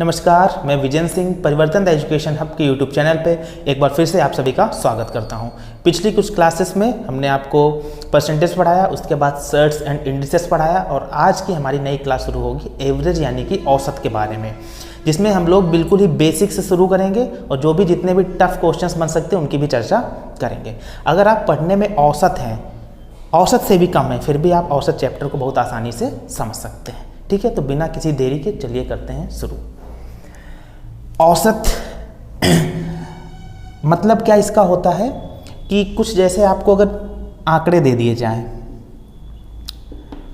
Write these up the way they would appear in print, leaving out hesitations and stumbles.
नमस्कार, मैं विजय सिंह परिवर्तन द एजुकेशन हब के यूट्यूब चैनल पे एक बार फिर से आप सभी का स्वागत करता हूं। पिछली कुछ क्लासेस में हमने आपको परसेंटेज पढ़ाया, उसके बाद सर्ट्स एंड इंडिसेस पढ़ाया और आज की हमारी नई क्लास शुरू होगी एवरेज यानी कि औसत के बारे में, जिसमें हम लोग बिल्कुल ही बेसिक से शुरू करेंगे और जो भी जितने भी टफ क्वेश्चंस बन सकते हैं उनकी भी चर्चा करेंगे। अगर आप पढ़ने में औसत हैं, औसत से भी कम है, फिर भी आप औसत चैप्टर को बहुत आसानी से समझ सकते हैं। ठीक है, तो बिना किसी देरी के चलिए करते हैं शुरू। औसत मतलब क्या इसका होता है कि कुछ जैसे आपको अगर आंकड़े दे दिए जाएं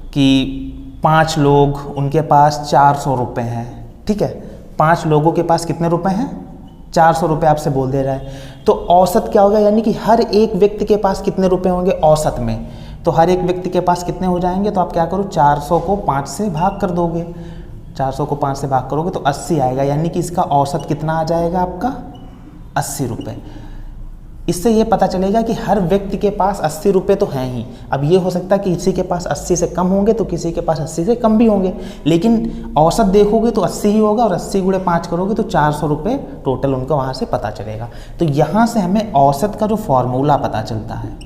कि 5 लोग, उनके पास 400 रुपये हैं। ठीक है, 5 लोगों के पास कितने रुपए हैं? 400 रुपये आपसे बोल दे रहा है, तो औसत क्या होगा, यानी कि हर एक व्यक्ति के पास कितने रुपए होंगे औसत में। तो हर एक व्यक्ति के पास कितने हो जाएंगे, तो आप क्या करो, 400 को 5 से भाग कर दोगे। 400 को 5 से भाग करोगे तो 80 आएगा, यानी कि इसका औसत कितना आ जाएगा आपका 80 रुपये। इससे ये पता चलेगा कि हर व्यक्ति के पास 80 रुपये तो हैं ही। अब ये हो सकता है कि किसी के पास 80 से कम होंगे तो किसी के पास 80 से कम भी होंगे, लेकिन औसत देखोगे तो 80 ही होगा और 80 गुणे 5 करोगे तो 400 रुपये टोटल उनका वहाँ से पता चलेगा। तो यहाँ से हमें औसत का जो फॉर्मूला पता चलता है,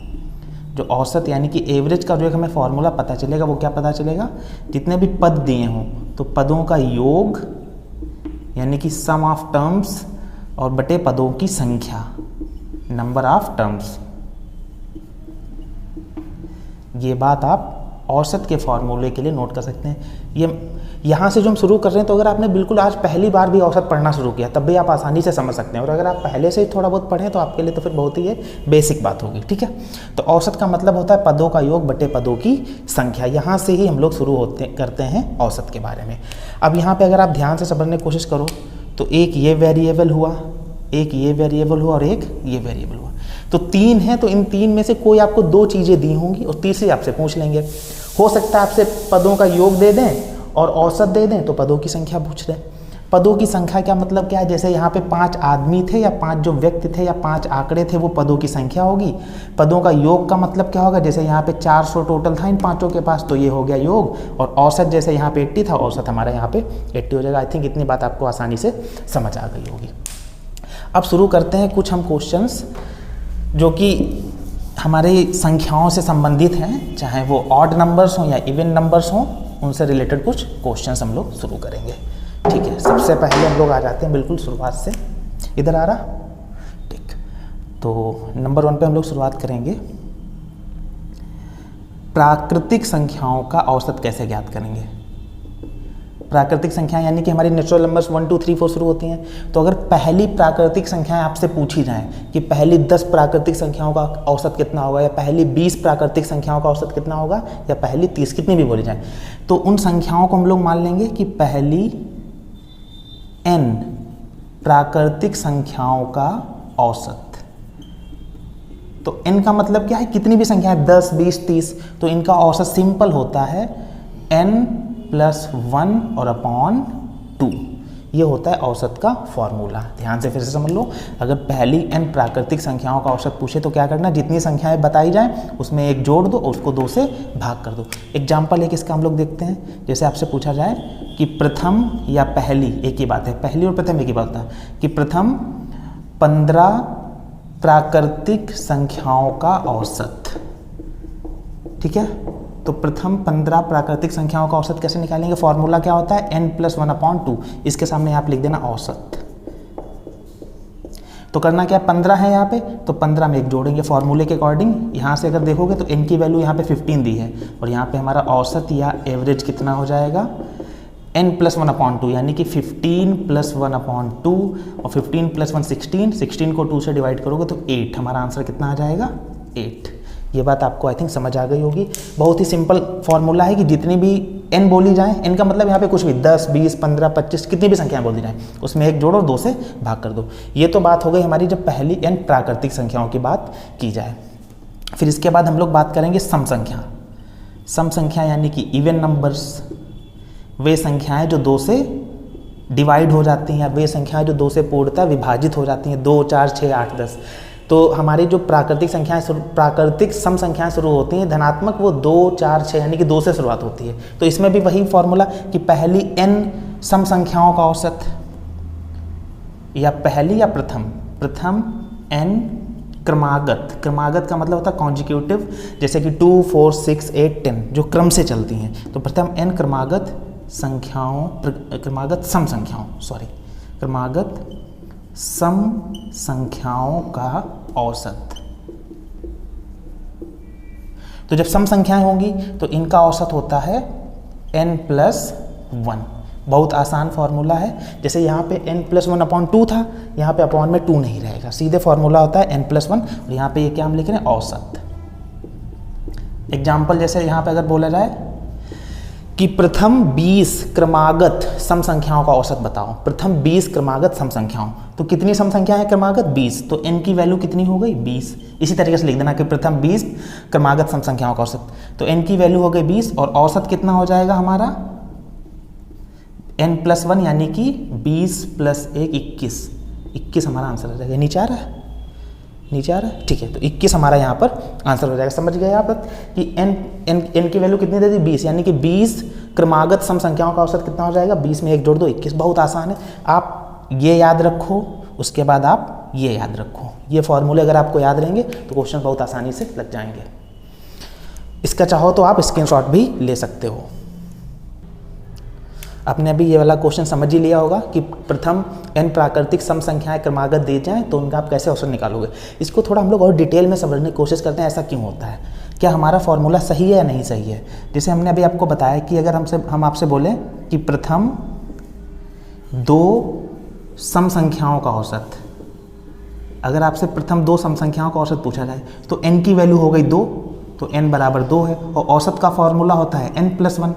जो औसत यानी कि एवरेज का जो एक हमें फॉर्मूला पता चलेगा, वो क्या पता चलेगा, जितने भी पद दिए हों तो पदों का योग यानी कि सम ऑफ टर्म्स और बटे पदों की संख्या, नंबर ऑफ टर्म्स। ये बात आप औसत के फॉर्मूले के लिए नोट कर सकते हैं। ये यहाँ से जो हम शुरू कर रहे हैं, तो अगर आपने बिल्कुल आज पहली बार भी औसत पढ़ना शुरू किया तब भी आप आसानी से समझ सकते हैं, और अगर आप पहले से ही थोड़ा बहुत पढ़ें तो आपके लिए तो फिर बहुत ही ये बेसिक बात होगी। ठीक है, तो औसत का मतलब होता है पदों का योग बटे पदों की संख्या। यहाँ से ही हम लोग शुरू करते हैं औसत के बारे में। अब यहाँ पर अगर आप ध्यान से समझने की कोशिश करो तो एक ये वेरिएबल हुआ, एक ये वेरिएबल हुआ और एक ये वेरिएबल हुआ, तो 3 है। तो इन 3 में से कोई आपको 2 चीज़ें दी होंगी और तीसरी आपसे पूछ लेंगे। हो सकता है आपसे पदों का योग दे दें और औसत दे दें तो पदों की संख्या पूछ लें। पदों की संख्या क्या मतलब क्या है, जैसे यहाँ पे 5 आदमी थे या 5 जो व्यक्ति थे या 5 आंकड़े थे, वो पदों की संख्या होगी। पदों का योग का मतलब क्या होगा, जैसे यहाँ पे 400 टोटल था इन 5 के पास, तो ये हो गया योग। और औसत जैसे यहाँ पे 80 था, औसत हमारा यहाँ पे 80 हो जाएगा। आई थिंक इतनी बात आपको आसानी से समझ आ गई होगी। अब शुरू करते हैं कुछ हम क्वेश्चंस जो कि हमारे संख्याओं से संबंधित हैं, चाहे वो ऑड नंबर्स हों या इवन नंबर्स हों, उनसे रिलेटेड कुछ क्वेश्चंस हम लोग शुरू करेंगे। ठीक है, सबसे पहले हम लोग आ जाते हैं बिल्कुल शुरुआत से। इधर आ रहा? ठीक, तो नंबर 1 पे हम लोग शुरुआत करेंगे। प्राकृतिक संख्याओं का औसत कैसे ज्ञात करेंगे। प्राकृतिक संख्याएं यानी कि हमारी नेचुरल नंबर्स 1 2 3 4 शुरू होती हैं। तो अगर पहली प्राकृतिक संख्याएं आपसे पूछी जाएं कि पहली 10 प्राकृतिक संख्याओं का औसत कितना होगा, या पहली 20 प्राकृतिक संख्याओं का औसत कितना होगा, या पहली 30, कितनी भी बोली जाए, तो उन संख्याओं को हम लोग मान लेंगे कि पहली n प्राकृतिक संख्याओं का औसत। तो n का मतलब क्या है, कितनी भी संख्या है, 10 20 30, तो इनका औसत सिंपल होता है n + 1 और अपॉन 2। ये होता है औसत का फॉर्मूला। ध्यान से फिर से समझ लो, अगर पहली n प्राकृतिक संख्याओं का औसत पूछे तो क्या करना, जितनी संख्याएं बताई जाएं उसमें एक जोड़ दो और उसको 2 से भाग कर दो। एग्जाम्पल एक इसका हम लोग देखते हैं। जैसे आपसे पूछा जाए कि प्रथम या पहली, एक ही बात है, पहली और प्रथम एक ही बात है, कि प्रथम 15 प्राकृतिक संख्याओं का औसत। ठीक है, तो प्रथम 15 प्राकृतिक संख्याओं का औसत कैसे निकालेंगे, फॉर्मूला क्या होता है, n + 1/2। इसके सामने आप लिख देना औसत। तो करना क्या, 15 है यहाँ पे, तो 15 में एक जोड़ेंगे फॉर्मूले के अकॉर्डिंग। यहाँ से अगर देखोगे तो n की वैल्यू यहाँ पे 15 दी है और यहाँ पे हमारा औसत या एवरेज कितना हो जाएगा, n + 1/2, यानी कि 15 + 1/2 और 15 + 1 16, 16 को 2 से डिवाइड करोगे तो 8, हमारा आंसर कितना आ जाएगा, 8। ये बात आपको आई थिंक समझ आ गई होगी। बहुत ही सिंपल फॉर्मूला है कि जितनी भी n बोली जाए, n का मतलब यहाँ पे कुछ भी 10 20 15 25 कितनी भी संख्याएं बोली जाए उसमें एक जोड़ो, 2 से भाग कर दो। ये तो बात हो गई हमारी जब पहली n प्राकृतिक संख्याओं की बात की जाए। फिर इसके बाद हम लोग बात करेंगे सम संख्या। सम संख्या यानी कि इवन नंबर्स, वे संख्याएं जो 2 से डिवाइड हो जाती हैं, वे संख्याएं जो 2 से पूर्णतः विभाजित हो जाती हैं, 2 4 6 8 10। तो हमारी जो प्राकृतिक सम संख्याएं शुरू होती हैं धनात्मक, वो 2 4 6 यानी कि 2 से शुरुआत होती है। तो इसमें भी वही फॉर्मूला कि पहली n सम संख्याओं का औसत, या पहली या प्रथम, प्रथम n क्रमागत, क्रमागत का मतलब होता है कॉन्जिक्यूटिव, जैसे कि 2, 4, 6, 8, 10 जो क्रम से चलती हैं। तो प्रथम n क्रमागत संख्याओं, क्रमागत सम संख्याओं, सॉरी, क्रमागत सम संख्याओं का औसत। तो जब सम संख्याएं होंगी तो इनका औसत होता है n+1। बहुत आसान फॉर्मूला है, जैसे यहाँ पे n+1/2 था, यहाँ पे अपॉन में 2 नहीं रहेगा, सीधे फॉर्मूला होता है n+1 और यहाँ पे ये क्या हम लिख रहे हैं, औसत। एग्जाम्पल जैसे यहाँ पे अगर बोला जाए कि प्रथम 20 क्रमागत सम संख्याओं का औसत बताओ, प्रथम 20 क्रमागत सम संख्याओं, तो कितनी सम संख्या है क्रमागत, 20, तो n की वैल्यू कितनी हो गई, 20। इसी तरीके से लिख देना कि प्रथम 20 क्रमागत सम संख्याओं का औसत, तो n की वैल्यू हो गई 20 और औसत कितना हो जाएगा हमारा n+1 यानी कि 20 + 1 21, 21 हमारा आंसर हो जाएगा। नीचे आ रहा है, नीचे आ रहा है, ठीक है। तो 21 हमारा यहाँ पर आंसर हो जाएगा। समझ गए आप कि n की वैल्यू कितनी दे दी, 20, यानी कि 20 क्रमागत सम संख्याओं का औसत कितना हो जाएगा, 20 में 1 जोड़ दो 21। बहुत आसान है, आप ये याद रखो, उसके बाद आप ये याद रखो। ये फॉर्मूले अगर आपको याद रहेंगे तो क्वेश्चन बहुत आसानी से लग जाएंगे। इसका चाहो तो आप स्क्रीनशॉट भी ले सकते हो। आपने अभी ये वाला क्वेश्चन समझ ही लिया होगा कि प्रथम n प्राकृतिक सम संख्याएं क्रमागत दी जाएं तो उनका आप कैसे औसत निकालोगे। इसको थोड़ा हम लोग और डिटेल में समझने की कोशिश करते हैं, ऐसा क्यों होता है, क्या हमारा फॉर्मूला सही है या नहीं सही है। जैसे हमने अभी आपको बताया कि अगर हम आपसे बोलें कि प्रथम 2 सम संख्याओं का औसत, अगर आपसे प्रथम 2 सम संख्याओं का औसत पूछा जाए तो n की वैल्यू हो गई 2, तो n बराबर 2 है और औसत का फॉर्मूला होता है n+1।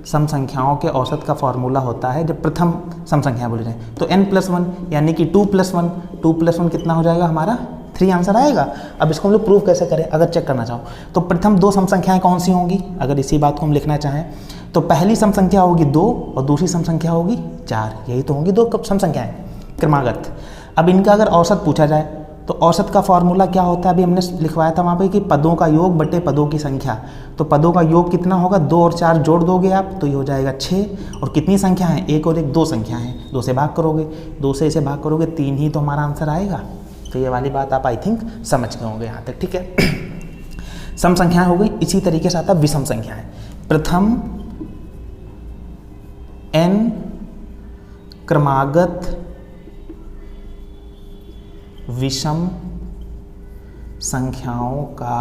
सम संख्याओं के औसत का फॉर्मूला होता है जब प्रथम सम संख्या बोली जाए तो n+1 यानी कि 2+1, 2+1 कितना हो जाएगा हमारा 3 आंसर आएगा। अब इसको हम लोग प्रूव कैसे करें, अगर चेक करना चाहो तो प्रथम 2 सम संख्याएं कौन सी होंगी, अगर इसी बात को हम लिखना चाहें तो पहली सम संख्या होगी 2 और दूसरी सम संख्या होगी 4, यही तो होंगी 2 सम संख्याएं क्रमागत। अब इनका अगर औसत पूछा जाए तो औसत का फॉर्मूला क्या होता है, अभी हमने लिखवाया था वहाँ पे कि पदों का योग बटे पदों की संख्या। तो पदों का योग कितना होगा, 2 और 4 जोड़ दोगे आप तो ये हो जाएगा 6, और कितनी संख्या है, 1 और 1 2 संख्या है, 2 से भाग करोगे, 2 से इसे भाग करोगे 3 ही तो हमारा आंसर आएगा। तो ये वाली बात आप आई थिंक समझ गए होंगे यहाँ तक, ठीक है। सम संख्याएं हो गई, इसी तरीके से आता विषम संख्याएं। प्रथम n क्रमागत विषम संख्याओं का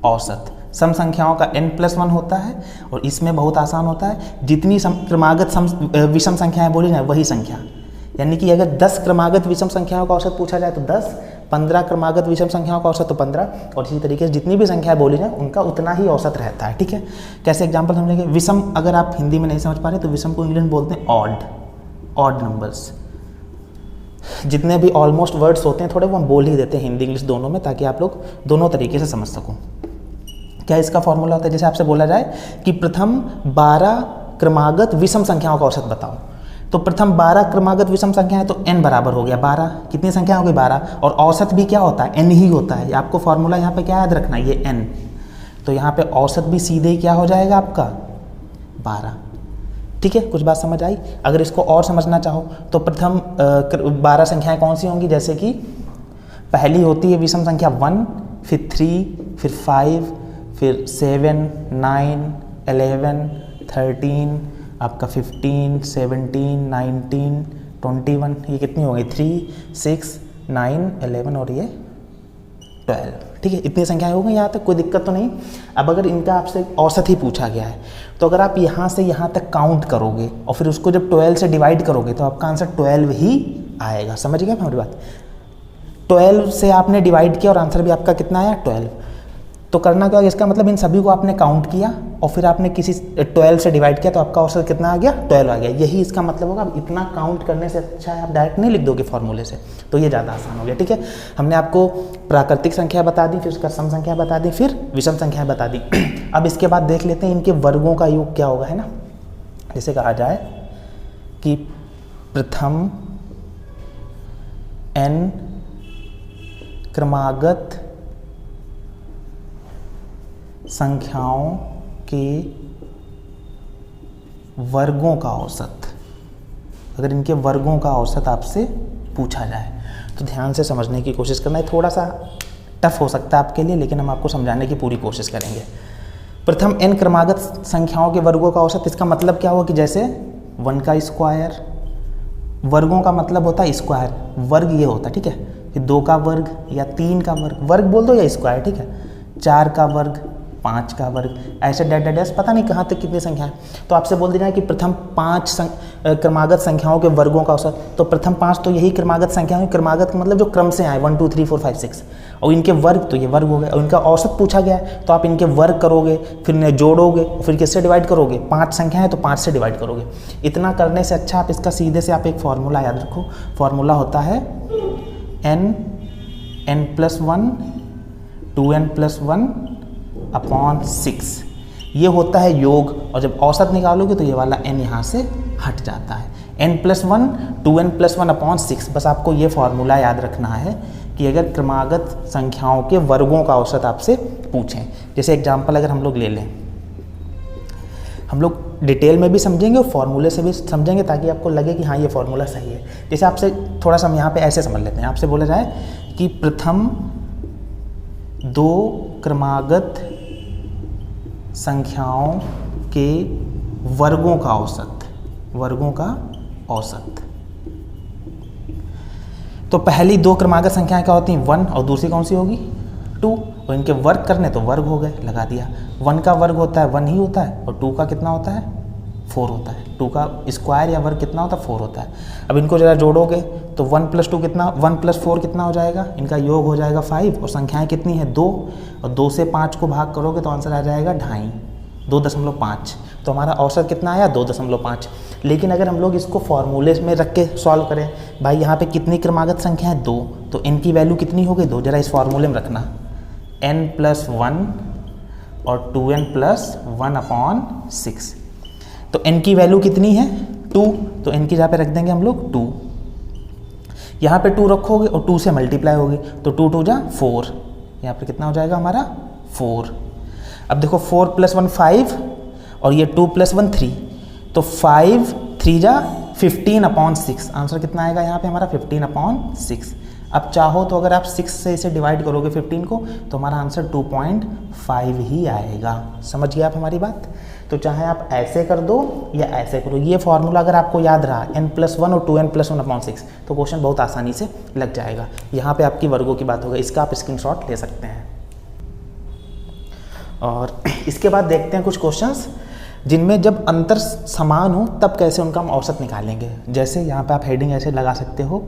औसत। सम संख्याओं का n+1 होता है और इसमें बहुत आसान होता है, जितनी क्रमागत विषम संख्याएं बोली जाए वही संख्या, यानी कि अगर 10 क्रमागत विषम संख्याओं का औसत पूछा जाए तो 10, 15 क्रमागत विषम संख्याओं का औसत तो 15, और इसी तरीके से जितनी भी संख्याएं बोली जाए उनका उतना ही औसत रहता है, ठीक है। कैसे एग्जाम्पल हम लेंगे, विषम अगर आप हिंदी में नहीं समझ पा रहे तो विषम को इंग्लिश में बोलते हैं ऑड नंबर्स। जितने भी ऑलमोस्ट वर्ड्स होते हैं थोड़े वो हम बोल ही देते हैं हिंदी इंग्लिश दोनों में, ताकि आप लोग दोनों तरीके से समझ सको। क्या इसका फॉर्मूला होता है, जैसे आपसे बोला जाए कि प्रथम 12 क्रमागत विषम संख्याओं का औसत बताओ, तो प्रथम 12 क्रमागत विषम संख्या है तो n बराबर हो गया 12, कितनी संख्या हो गई 12, और औसत भी क्या होता है n ही होता है। आपको फॉर्मूला यहाँ पे क्या याद रखना है, ये n, तो यहाँ पे औसत भी सीधे ही क्या हो जाएगा आपका 12, ठीक है। कुछ बात समझ आई। अगर इसको और समझना चाहो तो प्रथम 12 संख्याएं कौन सी होंगी, जैसे कि पहली होती है विषम संख्या 1, फिर 3, फिर 5, फिर 7, 9, 11, 13, आपका 15, 17, 19, 21, ये कितनी हो गई 3, 6, 9, 11 और ये 12, ठीक है। इतनी संख्याएं हो गई, यहाँ तक कोई दिक्कत तो नहीं। अब अगर इनका आपसे औसत ही पूछा गया है तो अगर आप यहाँ से यहाँ तक काउंट करोगे और फिर उसको जब 12 से डिवाइड करोगे तो आपका आंसर 12 ही आएगा। समझ गए हमारी बात, 12 से आपने डिवाइड किया और आंसर भी आपका कितना आया 12। तो करना क्या, इसका मतलब इन सभी को आपने काउंट किया और फिर आपने किसी 12 से डिवाइड किया तो आपका औसत कितना आ गया 12 आ गया, यही इसका मतलब होगा। अब इतना काउंट करने से अच्छा है आप डायरेक्ट नहीं लिख दोगे फॉर्मूले से, तो ये ज़्यादा आसान हो गया, ठीक है। हमने आपको प्राकृतिक संख्या बता दी, फिर उसका सम संख्या बता दी, फिर विषम संख्या बता दी। अब इसके बाद देख लेते हैं इनके वर्गों का योग क्या होगा, है ना। जैसे कहा जाए कि प्रथम n क्रमागत संख्याओं के वर्गों का औसत, अगर इनके वर्गों का औसत आपसे पूछा जाए। तो ध्यान से समझने की कोशिश करना है, थोड़ा सा टफ हो सकता है आपके लिए, लेकिन हम आपको समझाने की पूरी कोशिश करेंगे। प्रथम n क्रमागत संख्याओं के वर्गों का औसत, इसका मतलब क्या हुआ कि जैसे 1 का स्क्वायर, वर्गों का मतलब होता है स्क्वायर, वर्ग ये होता है, ठीक है। फिर 2 का वर्ग या 3 का वर्ग, वर्ग बोल दो या स्क्वायर, ठीक है। 4 का वर्ग, 5 का वर्ग, ऐसे डैट डैट पता नहीं कहाँ तक कितनी संख्या है। तो आपसे बोल देना है कि प्रथम 5 क्रमागत संख्याओं के वर्गों का औसत। तो प्रथम 5 तो यही क्रमागत संख्या है, क्रमागत का मतलब जो क्रम से आए 1 2 3 4 5 6, और इनके वर्ग तो ये वर्ग हो गए, और इनका औसत पूछा गया है तो आप इनके वर्ग करोगे, फिर इन्हें जोड़ोगे, फिर किससे डिवाइड करोगे, 5 संख्या है तो 5 से डिवाइड करोगे। इतना करने से अच्छा आप इसका सीधे से आप एक फॉर्मूला याद रखो, फॉर्मूला होता है n+1 2n+1 अपॉन 6, ये होता है योग, और जब औसत निकालोगे तो ये वाला n यहाँ से हट जाता है। n+1 2n+1 अपॉन 6, बस आपको ये फॉर्मूला याद रखना है कि अगर क्रमागत संख्याओं के वर्गों का औसत आपसे पूछें। जैसे एग्जाम्पल अगर हम लोग ले लें, हम लोग डिटेल में भी समझेंगे और फॉर्मूले से भी समझेंगे ताकि आपको लगे कि हाँ ये फॉर्मूला सही है। जैसे आपसे थोड़ा सा हम यहाँ पे ऐसे समझ लेते हैं, आपसे बोला जाए कि प्रथम 2 क्रमागत संख्याओं के वर्गों का औसत, वर्गों का औसत। तो पहली 2 क्रमागत संख्याएं क्या होती हैं, 1, और दूसरी कौन सी होगी 2, और इनके वर्ग करने तो वर्ग हो गए, लगा दिया। 1 का वर्ग होता है 1 ही होता है, और 2 का कितना होता है 4 होता है। 2 का स्क्वायर या वर्ग कितना होता है 4 होता है। अब इनको जरा जोड़ोगे तो 1 + 2 कितना, 1 + 4 कितना हो जाएगा, इनका योग हो जाएगा 5, और संख्याएं कितनी है 2, और 2 से 5 को भाग करोगे तो आंसर आ जाएगा 2.5, 2.5। तो हमारा औसत कितना आया 2.5। लेकिन अगर हम लोग इसको फॉर्मूले में रख के सॉल्व करें, भाई यहाँ पे कितनी क्रमागत संख्या है 2, तो n की वैल्यू कितनी हो गई 2, जरा इस फॉर्मूले में रखना, n+1 और 2n+1 अपॉन 6। तो n की वैल्यू कितनी है 2, तो n की जहाँ पे रख देंगे हम लोग 2, यहाँ पे 2 रखोगे और 2 से मल्टीप्लाई होगी तो 2 2 जा 4, यहाँ पे कितना हो जाएगा हमारा 4। अब देखो 4 + 1 5, और ये 2 + 1 3, तो 5 3 जा 15 अपॉन 6, आंसर कितना आएगा यहाँ पे हमारा 15 अपॉन 6। अब चाहो तो अगर आप 6 से इसे डिवाइड करोगे 15 को तो हमारा आंसर 2.5 ही आएगा। समझ गए आप हमारी बात। तो चाहे आप ऐसे कर दो या ऐसे करो, ये फॉर्मूला अगर आपको याद रहा n+1 और 2n+1 अपॉन 6 तो क्वेश्चन बहुत आसानी से लग जाएगा। यहाँ पे आपकी वर्गों की बात होगा, इसका आप स्क्रीनशॉट ले सकते हैं। और इसके बाद देखते हैं कुछ क्वेश्चंस जिनमें जब अंतर समान हो तब कैसे उनका हम औसत निकालेंगे। जैसे यहाँ पे आप हेडिंग ऐसे लगा सकते हो,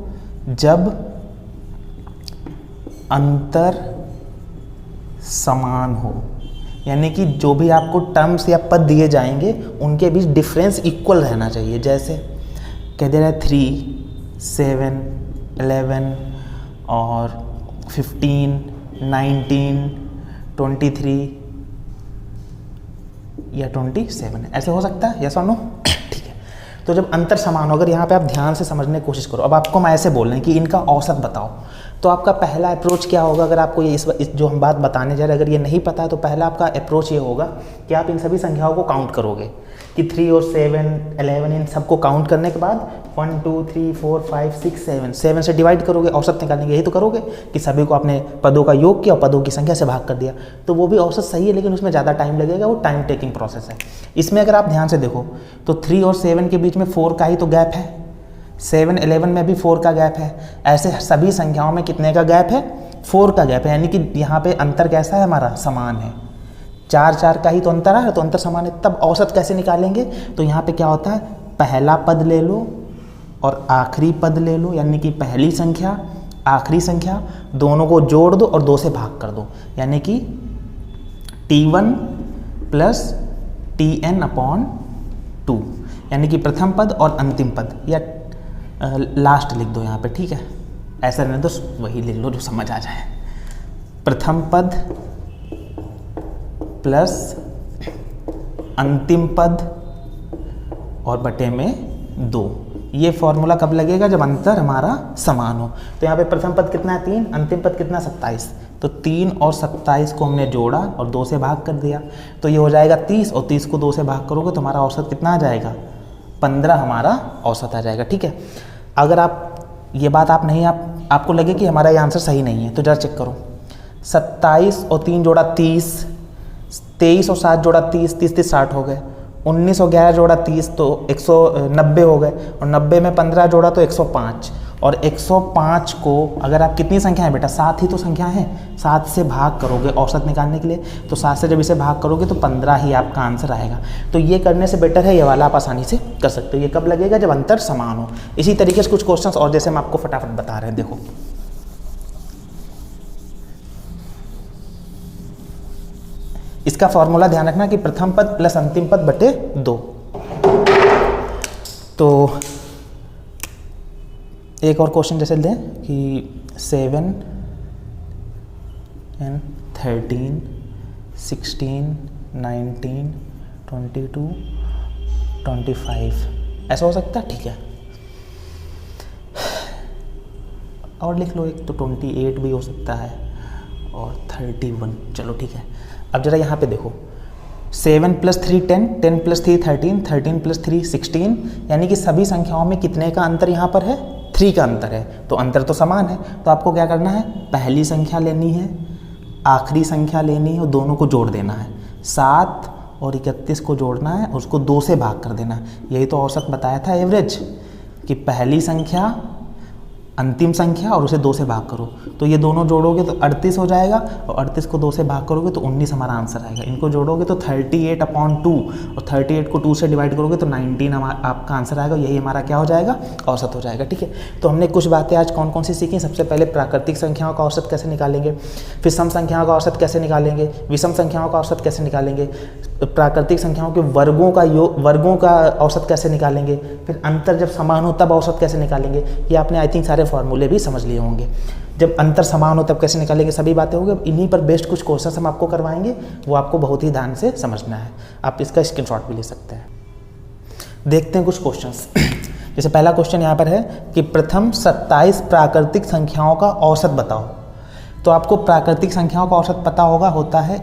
जब अंतर समान हो, यानी कि जो भी आपको टर्म्स या पद दिए जाएंगे उनके बीच डिफरेंस इक्वल रहना चाहिए। जैसे कह दे रहा है 3 7 11 और 15 19 23 या 27, ऐसे हो सकता है, यस और नो, ठीक है। तो जब अंतर समान हो, अगर यहाँ पे आप ध्यान से समझने की कोशिश करो, अब आपको हम ऐसे बोल रहे हैं कि इनका औसत बताओ, तो आपका पहला अप्रोच क्या होगा। अगर आपको ये इस जो हम बात बताने जा रहे हैं अगर ये नहीं पता है तो पहला आपका अप्रोच ये होगा कि आप इन सभी संख्याओं को काउंट करोगे कि 3 और 7 11 इन सबको काउंट करने के बाद 1 2 3 4 5 6 7 से डिवाइड करोगे, औसत निकालेंगे। यही तो करोगे कि सभी को आपने पदों का योग किया और पदों की संख्या से भाग कर दिया, तो वो भी औसत सही है, लेकिन उसमें ज़्यादा टाइम लगेगा, वो टाइम टेकिंग प्रोसेस है। इसमें अगर आप ध्यान से देखो तो 3 और 7 के बीच में 4 का ही तो गैप है, 7 11 में भी 4 का गैप है, ऐसे सभी संख्याओं में कितने का गैप है 4 का गैप है, यानी कि यहाँ पे अंतर कैसा है हमारा समान है। 4 4 का ही तो अंतर है, तो अंतर समान है। तब औसत कैसे निकालेंगे, तो यहाँ पे क्या होता है, पहला पद ले लो और आखिरी पद ले लो, यानी कि पहली संख्या आखिरी संख्या दोनों को जोड़ दो और 2 से भाग कर दो, यानी कि T1 + Tn अपॉन 2, यानी कि प्रथम पद और अंतिम पद, या लास्ट लिख दो यहाँ पे, ठीक है, ऐसा रहने दो, वही लिख लो जो समझ आ जाए। प्रथम पद प्लस अंतिम पद और बटे में 2, ये फॉर्मूला कब लगेगा, जब अंतर हमारा समान हो। तो यहाँ पे प्रथम पद कितना है 3, अंतिम पद कितना 27, तो 3 और 27 को हमने जोड़ा और 2 से भाग कर दिया, तो ये हो जाएगा 30, और 30 को 2 से भाग करोगे तो हमारा औसत कितना आ जाएगा 15, हमारा औसत आ जाएगा। ठीक है, अगर आप ये बात आप नहीं आपको लगे कि हमारा ये आंसर सही नहीं है तो जरा चेक करो। 27 और 3 जोड़ा 30, 23 और 7 जोड़ा 30, 30 30 60 हो गए। 19 और 11 जोड़ा 30 तो 190 हो गए, और 90 में 15 जोड़ा तो 105। और 105 को अगर आप कितनी संख्या है बेटा, 7 ही तो संख्या है, 7 से भाग करोगे औसत निकालने के लिए, तो 7 से जब इसे भाग करोगे तो 15 ही आपका आंसर आएगा। तो ये करने से बेटर है ये वाला आप आसानी से कर सकते हो। ये कब लगेगा, जब अंतर समान हो। इसी तरीके से कुछ क्वेश्चंस और जैसे हम आपको फटाफट बता रहे हैं, देखो इसका फॉर्मूला ध्यान रखना कि प्रथम पद प्लस अंतिम पद बटे 2। तो एक और क्वेश्चन जैसे दें कि 7 and 13, 16, 19, 22, 25 ऐसा हो सकता है, ठीक है। और लिख लो एक तो 28 भी हो सकता है और 31, चलो ठीक है। अब जरा यहाँ पे देखो 7 + 3 10, 10 + 3 13, 13 + 3 16, यानी कि सभी संख्याओं में कितने का अंतर यहाँ पर है, 3 का अंतर है। तो अंतर तो समान है, तो आपको क्या करना है, पहली संख्या लेनी है, आखिरी संख्या लेनी है और दोनों को जोड़ देना है। 7 और 31 को जोड़ना है, उसको 2 से भाग कर देना है। यही तो औसत बताया था एवरेज, कि पहली संख्या अंतिम संख्या और उसे 2 से भाग करो। तो ये दोनों जोड़ोगे तो 38 हो जाएगा, और 38 को 2 से भाग करोगे तो 19 हमारा आंसर आएगा। इनको जोड़ोगे तो 38/2, और 38 को 2 से डिवाइड करोगे तो 19 आपका आंसर आएगा। यही हमारा क्या हो जाएगा, औसत हो जाएगा, ठीक है। तो हमने कुछ बातें आज कौन कौन सी सीखी। सबसे पहले प्राकृतिक संख्याओं का औसत कैसे निकालेंगे, फिर सम संख्याओं का औसत कैसे निकालेंगे, विषम संख्याओं का औसत कैसे निकालेंगे, प्राकृतिक संख्याओं के वर्गों का औसत कैसे निकालेंगे, फिर अंतर जब समान हो तब औसत कैसे निकालेंगे। ये आपने आई थिंक सारे फॉर्मूले भी समझ लिए होंगे। जब अंतर समान हो तब कैसे निकालेंगे, सभी बातें होंगी। अब इन्हीं पर बेस्ड कुछ क्वेश्चन हम आपको करवाएंगे, वो आपको बहुत ही ध्यान से समझना है। आप इसका स्क्रीनशॉट भी ले सकते हैं। देखते हैं कुछ क्वेश्चंस। जैसे पहला क्वेश्चन यहाँ पर है कि प्रथम 27 प्राकृतिक संख्याओं का औसत बताओ। तो आपको प्राकृतिक संख्याओं का औसत पता होगा, होता है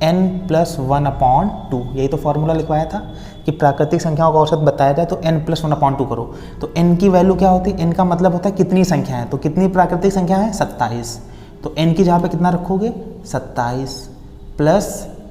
n+1/2। यही तो फॉर्मूला लिखवाया था कि प्राकृतिक संख्याओं का औसत बताया जाए तो n+1/2 करो। तो n की वैल्यू क्या होती है, n का मतलब होता है कितनी संख्या है। तो कितनी प्राकृतिक संख्या है, 27। तो n की जगह पे कितना रखोगे, 27 +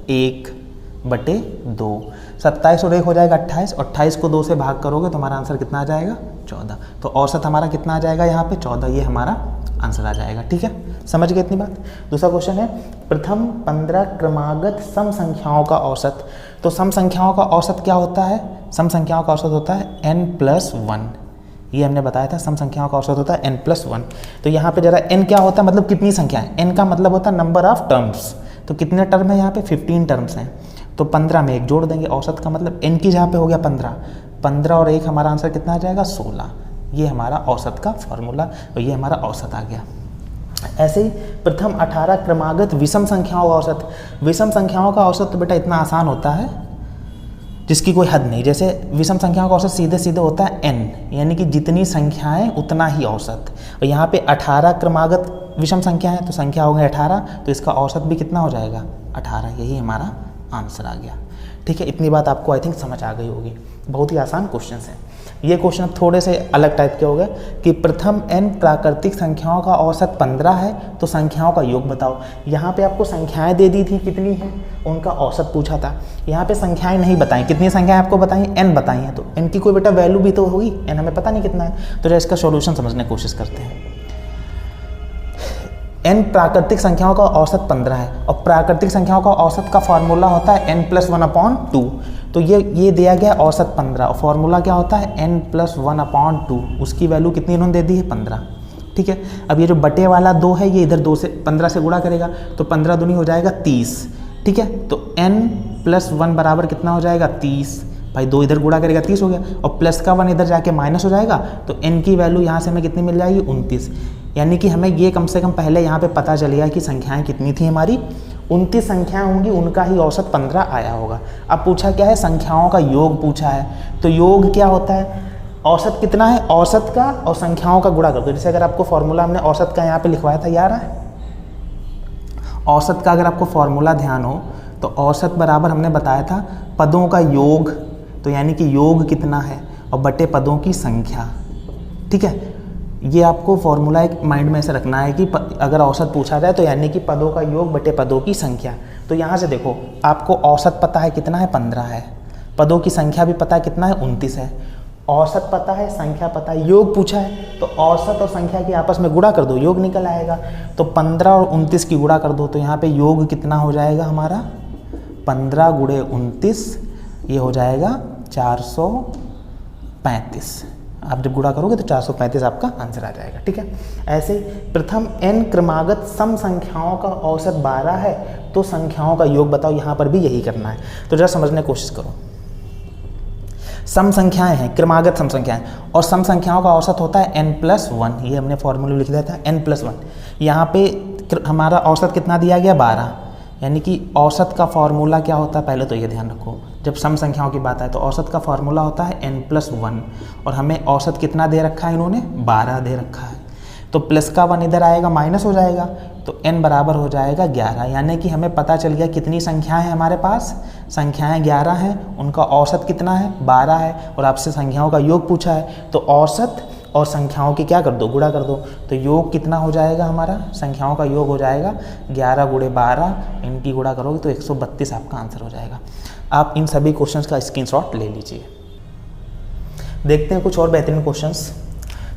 1/2। 27 और 1 हो जाएगा 28, और 28 को 2 से भाग करोगे तो हमारा आंसर कितना आ जाएगा, 14। तो औसत हमारा कितना आ जाएगा यहाँ पे, 14। ये हमारा आंसर आ जाएगा, ठीक है। समझ गए इतनी बात। दूसरा क्वेश्चन है प्रथम 15 क्रमागत सम संख्याओं का औसत। तो सम संख्याओं का औसत क्या होता है, सम संख्याओं का औसत होता है n+1। ये हमने बताया था, सम संख्याओं का औसत होता है n+1। तो यहाँ पे जरा n क्या होता है, मतलब कितनी संख्या है। n का मतलब होता है नंबर ऑफ टर्म्स। तो कितने टर्म है यहाँ पे, 15 टर्म्स हैं। तो 15 में 1 जोड़ देंगे, औसत का मतलब n की जहाँ पे हो गया 15, 15 और 1 हमारा आंसर कितना आ जाएगा, 16। ये हमारा औसत का फॉर्मूला, और ये हमारा औसत आ गया। ऐसे ही प्रथम 18 क्रमागत विषम संख्याओं का औसत। विषम संख्याओं का औसत तो बेटा इतना आसान होता है जिसकी कोई हद नहीं। जैसे विषम संख्याओं का औसत सीधे सीधे होता है n, यानी कि जितनी संख्याएं उतना ही औसत। और यहाँ पे 18 क्रमागत विषम संख्या है, तो संख्या हो गई 18, तो इसका औसत भी कितना हो जाएगा, 18। यही हमारा आंसर आ गया, ठीक है। इतनी बात आपको आई थिंक समझ आ गई होगी। बहुत ही आसान क्वेश्चन है। ये क्वेश्चन थोड़े से अलग टाइप के हो गए कि प्रथम n प्राकृतिक संख्याओं का औसत 15 है, तो संख्याओं का योग बताओ। यहाँ पे आपको संख्याएं दे दी थी कितनी हैं, उनका औसत पूछा था। यहाँ पे संख्याएं नहीं बताई, कितनी संख्याएं आपको बताई, n बताई हैं। तो n की कोई बेटा वैल्यू भी तो होगी, n हमें पता नहीं कितना है। तो इसका सॉल्यूशन समझने की कोशिश करते हैं। n प्राकृतिक संख्याओं का औसत 15 है, और प्राकृतिक संख्याओं का औसत का फॉर्मूला होता है n+1/2। तो ये दिया गया औसत 15, और फॉर्मूला क्या होता है, n+1/2। उसकी वैल्यू कितनी इन्होंने दे दी है, 15, ठीक है। अब ये जो बटे वाला 2 है, ये इधर 2 से 15 से गुणा करेगा, तो 15 दूनी हो जाएगा 30, ठीक है। तो n+1 बराबर कितना हो जाएगा, 30। भाई 2 इधर गुणा करेगा, 30 हो गया, और प्लस का 1 इधर जाके माइनस हो जाएगा, तो n की वैल्यू यहाँ से हमें कितनी मिल जाएगी, 29। यानी कि हमें ये कम से कम पहले यहाँ पे पता चल गया कि संख्याएं कितनी थी हमारी, 29 संख्याएं होंगी, उनका ही औसत 15 आया होगा। अब पूछा क्या है, संख्याओं का योग पूछा है। तो योग क्या होता है, औसत कितना है, औसत का और संख्याओं का गुणा कर दो। जैसे अगर आपको फॉर्मूला हमने औसत का यहाँ पे लिखवाया था, याद है औसत का, अगर आपको फॉर्मूला ध्यान हो तो औसत बराबर हमने बताया था पदों का योग, तो यानी कि योग कितना है, और बटे पदों की संख्या, ठीक है। ये आपको फॉर्मूला एक माइंड में ऐसे रखना है कि अगर औसत पूछा जाए तो यानी कि पदों का योग बटे पदों की संख्या। तो यहाँ से देखो आपको औसत पता है कितना है, 15 है, पदों की संख्या भी पता है कितना है, 29 है। औसत पता है, संख्या पता है, योग पूछा है तो औसत और संख्या की आपस में गुणा कर दो, योग निकल आएगा। तो 15 और 29 की गुणा कर दो तो यहाँ पे योग कितना हो जाएगा हमारा, 15 गुणे 29, ये हो जाएगा 435। आप जब गुणा करोगे तो 435 आपका आंसर आ जाएगा। ठीक है, ऐसे प्रथम n क्रमागत सम संख्याओं का औसत 12 है तो संख्याओं का योग बताओ। यहाँ पर भी यही करना है, तो जरा समझने की कोशिश करो। सम संख्याएं हैं, क्रमागत सम संख्याएं, और सम संख्याओं का औसत होता है n+1। ये हमने फॉर्मूला लिख दिया था n+1। यहाँ पे हमारा औसत कितना दिया गया, 12, यानी कि औसत का फॉर्मूला क्या होता है, पहले तो ये ध्यान रखो, जब सम संख्याओं की बात आए तो औसत का फॉर्मूला होता है n+1, और हमें औसत कितना दे रखा है, इन्होंने 12 दे रखा है। तो प्लस का 1 इधर आएगा, माइनस हो जाएगा, तो n बराबर हो जाएगा 11। यानी कि हमें पता चल गया कितनी संख्याएं हैं हमारे पास, संख्याएं 11 हैं, उनका औसत कितना है, 12 है, और आपसे संख्याओं का योग पूछा है तो औसत और संख्याओं की क्या कर दो, गुणा कर दो। तो योग कितना हो जाएगा हमारा, संख्याओं का योग हो जाएगा 11 गुणे 12, इनकी गुणा करोगे तो 132 आपका आंसर हो जाएगा। आप इन सभी क्वेश्चंस का स्क्रीनशॉट ले लीजिए। देखते हैं कुछ और बेहतरीन क्वेश्चंस।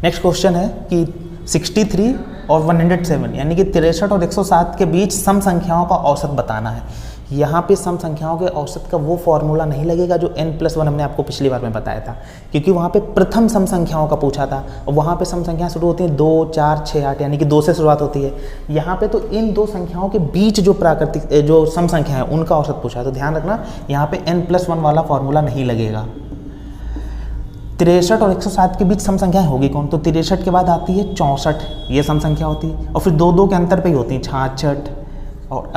नेक्स्ट क्वेश्चन है कि 63 और 107 यानी कि 63 और 107 के बीच सम संख्याओं का औसत बताना है। यहाँ पे सम संख्याओं के औसत का वो फॉर्मूला नहीं लगेगा जो n+1 हमने आपको पिछली बार में बताया था, क्योंकि वहाँ पे प्रथम सम संख्याओं का पूछा था और वहाँ पे सम संख्या शुरू होती है 2, 4, 6, 8 यानी कि 2 से शुरुआत होती है। यहाँ पे तो इन दो संख्याओं के बीच जो प्राकृतिक जो सम संख्या है उनका औसत पूछा है, तो ध्यान रखना यहाँ पे n+1 वाला फॉर्मूला नहीं लगेगा। 63 और 107 के बीच सम संख्याएं होगी कौन, तो 63 के बाद आती है 64, ये सम संख्या होती है, और फिर 2 के अंतर पे ही होती हैं 66 और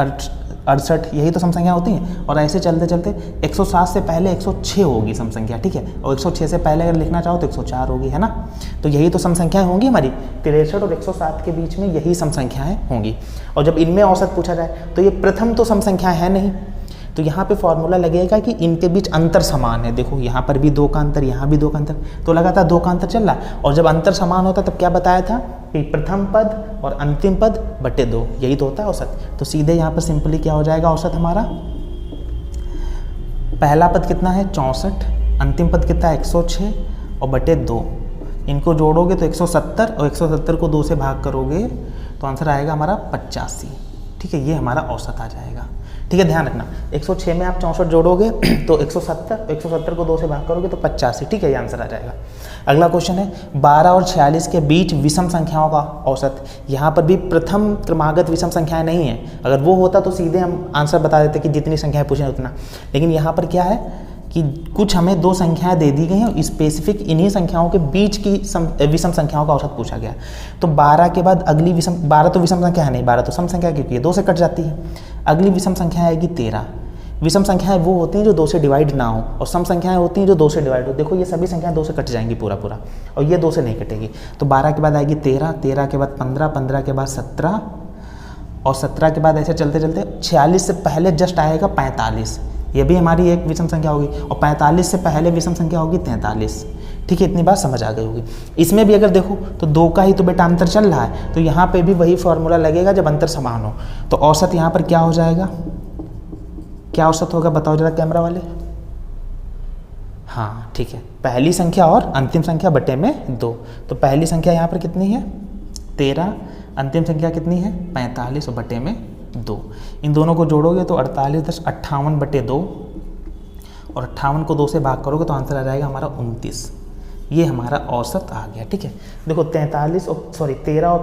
68, यही तो सम संख्या होती हैं। और ऐसे चलते चलते 107 से पहले 106 होगी सम संख्या, ठीक है, और 106 से पहले अगर लिखना चाहो तो 104 होगी, है ना। तो यही तो सम संख्याएं होंगी हमारी, 63 और 107 के बीच में यही सम संख्याएं होंगी। और जब इनमें औसत पूछा जाए तो ये प्रथम तो सम संख्या है नहीं, तो यहाँ पे फॉर्मूला लगेगा कि इनके बीच अंतर समान है। देखो यहाँ पर भी 2 का अंतर, यहाँ भी 2 का अंतर, तो लगातार 2 का अंतर चल रहा है। और जब अंतर समान होता है तब क्या बताया था कि प्रथम पद और अंतिम पद बटे 2, यही तो होता है औसत। तो सीधे यहाँ पर सिंपली क्या हो जाएगा औसत हमारा, पहला पद कितना है 64, अंतिम पद कितना है 106 और बटे 2, इनको जोड़ोगे तो 170 और 170 को 2 से भाग करोगे तो आंसर आएगा हमारा 85। ठीक है, ये हमारा औसत आ जाएगा। ठीक है, ध्यान रखना 106 में आप 64 जोड़ोगे तो 170 को 2 से भाग करोगे तो 85। ठीक है, ये आंसर आ जाएगा। अगला क्वेश्चन है 12 और 46 के बीच विषम संख्याओं का औसत। यहाँ पर भी प्रथम क्रमागत विषम संख्याएं नहीं है, अगर वो होता तो सीधे हम आंसर बता देते कि जितनी संख्याएं पूछें उतना। लेकिन यहाँ पर क्या है कि कुछ हमें 2 संख्याएं दे दी गई हैं और स्पेसिफिक इन्हीं संख्याओं के बीच की विषम संख्याओं का औसत पूछा गया। तो 12 के बाद अगली विषम, 12 तो विषम संख्या है नहीं, 12 तो सम संख्या क्योंकि ये 2 से कट जाती है। अगली विषम संख्या आएगी 13। विषम संख्याएं वो होती हैं जो 2 से डिवाइड ना हो, और सम संख्याएं होती हैं जो 2 से डिवाइड हो। देखो ये सभी संख्याएं 2 से कट जाएंगी पूरा, और ये 2 से नहीं कटेगी। तो 12 के बाद आएगी 13, 13 के बाद 15, 15 के बाद 17 और 17 के बाद ऐसे चलते चलते 46 से पहले जस्ट आएगा 45, ये भी हमारी एक विषम संख्या होगी, और 45 से पहले विषम संख्या होगी 43। ठीक है, इतनी बात समझ आ गई होगी। इसमें भी अगर देखो तो 2 का ही तो बेटा अंतर चल रहा है, तो यहाँ पे भी वही फॉर्मूला लगेगा जब अंतर समान हो। तो औसत यहाँ पर क्या हो जाएगा, क्या औसत होगा बताओ जरा कैमरा वाले। हाँ ठीक है, पहली संख्या और अंतिम संख्या बटे में 2। तो पहली संख्या यहाँ पर कितनी है 13, अंतिम संख्या कितनी है 45 और बटे में 2। इन दोनों को जोड़ोगे तो 48 10 58 बटे 2, और 58 को 2 से भाग करोगे तो आंसर आ जाएगा हमारा 29। ये हमारा औसत आ गया। ठीक है, देखो 13 और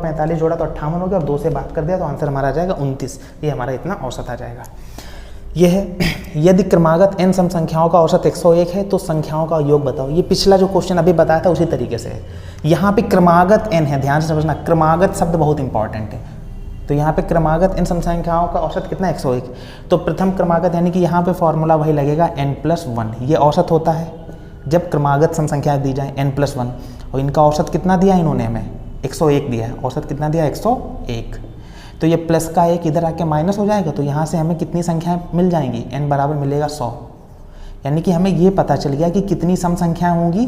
45 जोड़ा तो 58 हो गया, और 2 से भाग कर दिया तो आंसर हमारा आ जाएगा 29। ये हमारा इतना औसत आ जाएगा। यह है यदि क्रमागत n सम संख्याओं का औसत 101 है तो संख्याओं का योग बताओ। ये पिछला जो क्वेश्चन अभी बताया था उसी तरीके से है। यहाँ पे क्रमागत n है, ध्यान से समझना, क्रमागत शब्द बहुत इंपॉर्टेंट है। तो यहाँ पे क्रमागत n सम संख्याओं का औसत कितना 101, तो प्रथम क्रमागत यानी कि यहाँ पे फॉर्मूला वही लगेगा n+1। ये औसत होता है जब क्रमागत सम संख्या दी जाए n+1, और इनका औसत कितना दिया इन्होंने हमें 101 दिया है, औसत कितना दिया 101। तो ये प्लस का 1 इधर आके माइनस हो जाएगा, तो यहाँ से हमें कितनी संख्याएं मिल जाएंगी, n बराबर मिलेगा 100। यानी कि हमें ये पता चल गया कि कितनी सम संख्याएं होंगी,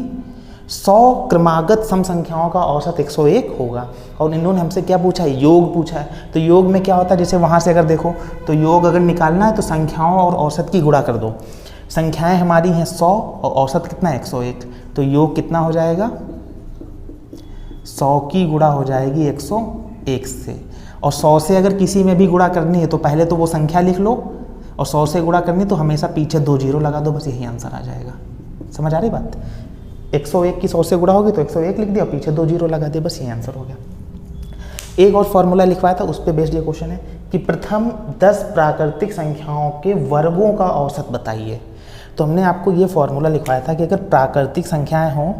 100 क्रमागत सम संख्याओं का औसत 101 होगा। और इन्होंने हमसे क्या पूछा है, योग पूछा है। तो योग में क्या होता है, जैसे वहाँ से अगर देखो तो योग अगर निकालना है तो संख्याओं और औसत की गुणा कर दो। संख्याएं हमारी हैं 100 और औसत कितना है 101, तो योग कितना हो जाएगा 100 की गुणा हो जाएगी 101 से। और 100 से अगर किसी में भी गुणा करनी है तो पहले तो वो संख्या लिख लो, और 100 से गुणा करनी तो हमेशा पीछे 2 जीरो लगा दो, बस यही आंसर आ जाएगा। समझ आ रही बात? 101 की 100 से गुणा होगी तो 101 लिख दिया, पीछे 2 जीरो लगा दिया, बस यही आंसर हो गया। एक और फॉर्मूला लिखवाया था, उस पर बेस्ड ये क्वेश्चन है कि प्रथम 10 प्राकृतिक संख्याओं के वर्गों का औसत बताइए। तो हमने आपको ये फॉर्मूला लिखवाया था कि अगर प्राकृतिक संख्याएं हों,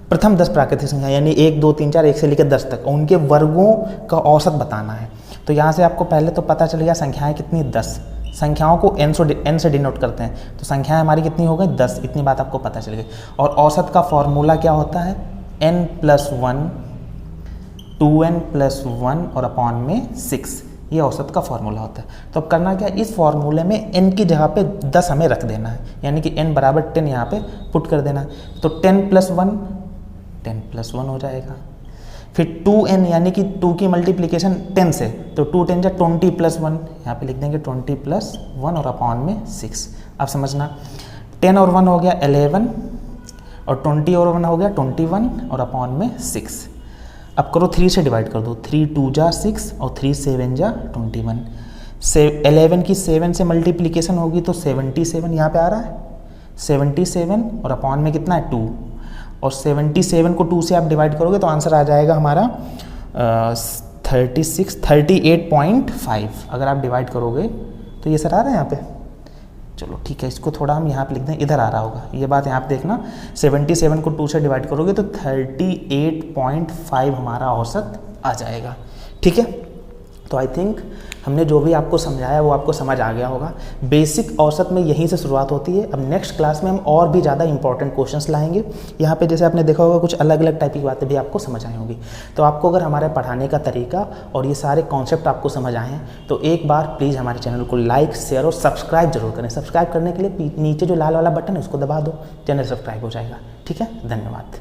प्रथम 10 प्राकृतिक संख्या यानी 1 2 3 4 1 से लेकर 10 तक, उनके वर्गों का औसत बताना है। तो यहाँ से आपको पहले तो पता चल गया संख्याएं कितनी 10, संख्याओं को n से डिनोट करते हैं, तो संख्याएं हमारी कितनी हो गई 10, इतनी बात आपको पता चल गई। और औसत का फॉर्मूला क्या होता है n+1 2n+1 और अपॉन में 6, ये औसत का फॉर्मूला होता है। तो अब करना क्या, इस फॉर्मूले में n की जगह पे 10 हमें रख देना है, यानी कि n बराबर 10 यहाँ पे पुट कर देना है। तो 10+1 हो जाएगा। फिर 2n यानी कि 2 की मल्टीप्लिकेशन 10 से, तो 2 10 20+1, यहाँ पे लिख देंगे 20+1 और अपॉन में 6। अब समझना 10 और 1 हो गया 11 और 20 और 1 हो गया 21 और अपॉन में 6। अब करो 3 से डिवाइड कर दो, 3 2 जा 6 और 3 7 जा 21। 11 की 7 से मल्टीप्लिकेशन होगी तो 77 यहाँ पे आ रहा है 77 और अपॉन में कितना है 2, और 77 को 2 से आप डिवाइड करोगे तो आंसर आ जाएगा हमारा 38.5। अगर आप डिवाइड करोगे तो ये सर आ रहा है यहाँ पे, चलो ठीक है, इसको थोड़ा हम यहाँ पे लिख दें, इधर आ रहा होगा ये बात, यहाँ पे देखना 77 को 2 से डिवाइड करोगे तो 38.5 हमारा औसत आ जाएगा। ठीक है, तो आई थिंक हमने जो भी आपको समझाया वो आपको समझ आ गया होगा। बेसिक औसत में यहीं से शुरुआत होती है। अब नेक्स्ट क्लास में हम और भी ज़्यादा इंपॉर्टेंट क्वेश्चंस लाएंगे। यहाँ पे जैसे आपने देखा होगा कुछ अलग अलग टाइप की बातें भी आपको समझ आई होंगी। तो आपको अगर हमारे पढ़ाने का तरीका और ये सारे कॉन्सेप्ट आपको समझ आए हैं तो एक बार प्लीज़ हमारे चैनल को लाइक शेयर और सब्सक्राइब जरूर करें। सब्सक्राइब करने के लिए नीचे जो लाल वाला बटन है उसको दबा दो, चैनल सब्सक्राइब हो जाएगा। ठीक है, धन्यवाद।